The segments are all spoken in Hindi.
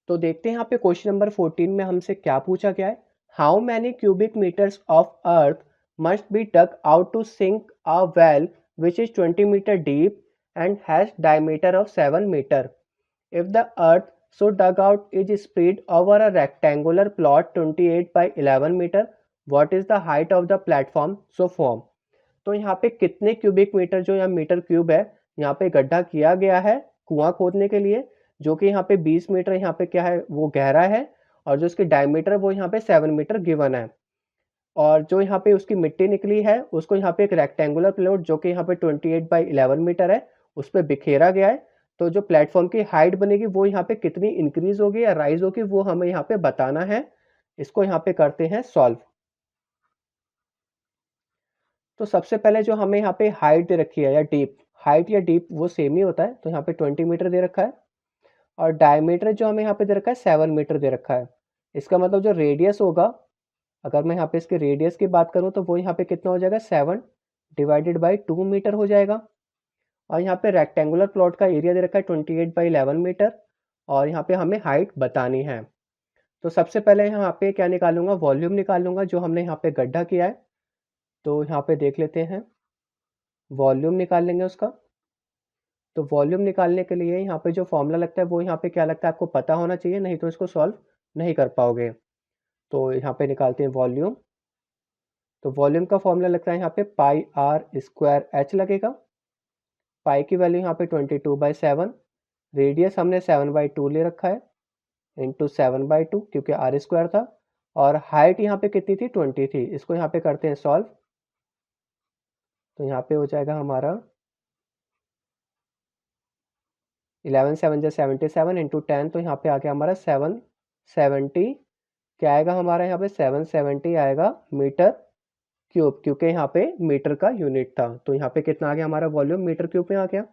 तो देखते हैं यहाँ पे क्वेश्चन नंबर 14 में हमसे क्या पूछा गया है। How many cubic metres of earth must be dug out to sink a well which is 20 metre deep and has diameter of 7 metre. If the earth so dug out is spread over a rectangular plot 28 by 11 meter, what is the height of the platform so form? तो यहाँ पे कितने क्यूबिक मीटर जो यहाँ मीटर क्यूब है यहाँ पे गड्ढा किया गया है कुआं खोदने के लिए, जो कि यहाँ पे 20 मीटर यहाँ पे क्या है वो गहरा है, और जो उसकी डायमीटर वो यहाँ पे 7 मीटर गिवन है। और जो यहाँ पे उसकी मिट्टी निकली है उसको यहाँ पे एक रेक्टेंगुलर प्लॉट जो कि यहाँ पे 28 बाई 11 मीटर है उस पर बिखेरा गया है। तो जो प्लेटफॉर्म की हाइट बनेगी वो यहाँ पे कितनी इंक्रीज होगी या राइज होगी वो हमें यहाँ पे बताना है। इसको यहाँ पे करते हैं सॉल्व। तो सबसे पहले जो हमें यहाँ पे हाइट दे रखी है या डीप, हाइट या डीप वो सेम ही होता है, तो यहाँ पे 20 मीटर दे रखा है। और डायमीटर जो हमें यहाँ पे दे रखा है 7 मीटर दे रखा है। इसका मतलब जो रेडियस होगा, अगर मैं यहाँ पे इसके रेडियस की बात करूँ तो वो यहाँ पे कितना हो जाएगा 7 डिवाइडेड बाई 2 मीटर हो जाएगा। और यहाँ पे रेक्टेंगुलर प्लॉट का एरिया दे रखा है 28 बाई 11 मीटर, और यहाँ पे हमें हाइट बतानी है। तो सबसे पहले यहाँ पे क्या निकालूंगा, वॉल्यूम निकालूंगा जो हमने यहाँ पे गड्ढा किया है। तो यहाँ पे देख लेते हैं, वॉल्यूम निकाल लेंगे उसका। तो वॉल्यूम निकालने के लिए यहाँ पे जो फॉर्मूला लगता है वो यहाँ पे क्या लगता है आपको पता होना चाहिए, नहीं तो इसको सॉल्व नहीं कर पाओगे। तो यहाँ पे निकालते हैं वॉल्यूम। तो वॉल्यूम का फॉर्मूला लगता है यहाँ पे पाई आर स्क्वायर एच लगेगा। पाई की वैल्यू यहाँ पे 22/7, रेडियस हमने 7/2 ले रखा है, इंटू 7/2 क्योंकि आर स्क्वायर था, और हाइट यहाँ पे कितनी थी 20 थी। इसको यहाँ पे करते हैं सॉल्व। तो यहाँ पे हो जाएगा हमारा 11 7 जा 77 इंटू 10, तो यहाँ पे आ गया हमारा 770। क्या आएगा हमारा यहाँ पे 770 आएगा मीटर क्यूब, क्योंकि यहाँ पे मीटर का यूनिट था। तो यहाँ पे कितना आ गया हमारा वॉल्यूम मीटर क्यूब में आ गया।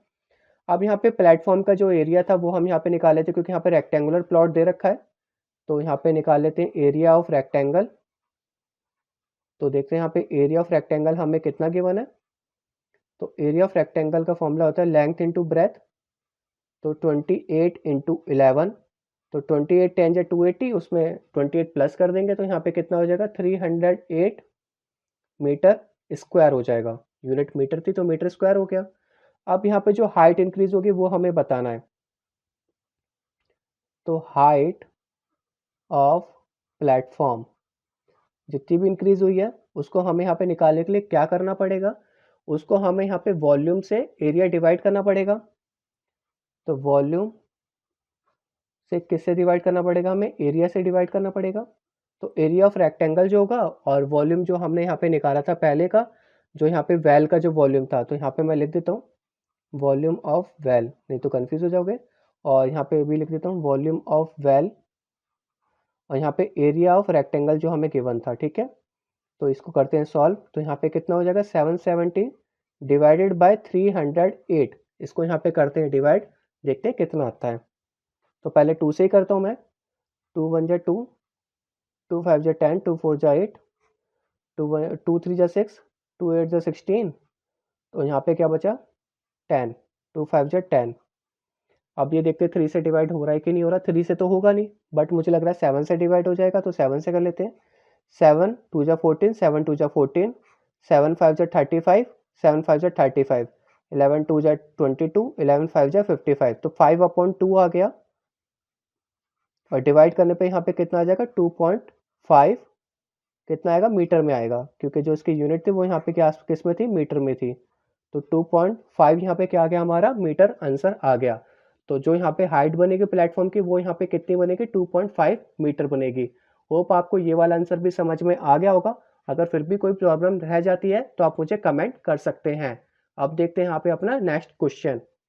अब यहाँ पे प्लेटफॉर्म का जो एरिया था वो हम यहाँ पे निकाल लेते हैं, क्योंकि यहाँ पे रेक्टेंगुलर प्लॉट दे रखा है। तो यहाँ पे निकाल लेते हैं एरिया ऑफ रेक्टेंगल। तो देखते हैं यहाँ पे एरिया ऑफ रेक्टेंगल हमें कितना गिवन है। तो एरिया ऑफ रेक्टेंगल का फॉर्मूला होता है लेंथ इंटू ब्रेथ। तो 28 इंटू 11, तो 28 10 या 280, उसमें 28 प्लस कर देंगे तो यहाँ पे कितना हो जाएगा 308 मीटर स्क्वायर हो जाएगा। यूनिट मीटर थी तो मीटर स्क्वायर हो गया। अब यहाँ पे जो हाइट इंक्रीज होगी वो हमें बताना है। तो हाइट ऑफ प्लेटफॉर्म जितनी भी इंक्रीज हुई है उसको हमें यहाँ पे निकालने के लिए क्या करना पड़ेगा, उसको हमें यहाँ पे वॉल्यूम से एरिया डिवाइड करना पड़ेगा। तो वॉल्यूम से किससे डिवाइड करना पड़ेगा, हमें एरिया से डिवाइड करना पड़ेगा। तो एरिया ऑफ रेक्टेंगल जो होगा, और वॉल्यूम जो हमने यहाँ पे निकाला था पहले का, जो यहाँ पे वेल का जो वॉल्यूम था, तो यहाँ पे मैं लिख देता हूँ वॉल्यूम ऑफ वेल, नहीं तो कंफ्यूज हो जाओगे। और यहाँ पे भी लिख देता हूँ वॉल्यूम ऑफ वेल, और यहाँ पे एरिया ऑफ रेक्टेंगल जो हमें गिवन था। ठीक है, तो इसको करते हैं सॉल्व। तो यहाँ पे कितना हो जाएगा 770 डिवाइडेड बाय 308, इसको यहाँ पे करते हैं डिवाइड, देखते हैं कितना आता है। तो पहले 2 से ही करता हूँ मैं। 2 1 जा 2, 2 5 जा 10, 2 4 जा 8, 2 3 जा 6, 2 8 जा 16, तो यहाँ पे क्या बचा 10, 2 5 जा 10। अब ये देखते हैं 3 से डिवाइड हो रहा है कि नहीं हो रहा। 3 से तो होगा नहीं, बट मुझे लग रहा है 7 से डिवाइड हो जाएगा, तो 7 से कर लेते हैं। 7 2 जा 14, 7 2 जा 14, 7 5 जा 35, 7 5 जा 35, 11 2 जा 22, 11 5 जा 55, तो 5/2 आ गया। और डिवाइड करने पे यहाँ पे कितना आ जाएगा 2.5, कितना आएगा मीटर में आएगा, क्योंकि जो इसकी यूनिट थी वो यहाँ पे क्या किस में थी, मीटर में थी। तो 2.5 यहाँ पे क्या आ गया हमारा मीटर आंसर आ गया। तो जो यहाँ पे हाइट बनेगी प्लेटफॉर्म की वो यहाँ पे कितनी बनेगी 2.5 मीटर बनेगी। होप आपको ये वाला आंसर भी समझ में आ गया होगा। अगर फिर भी कोई प्रॉब्लम रह जाती है तो आप मुझे कमेंट कर सकते हैं। अब देखते हैं यहाँ पे अपना नेक्स्ट क्वेश्चन।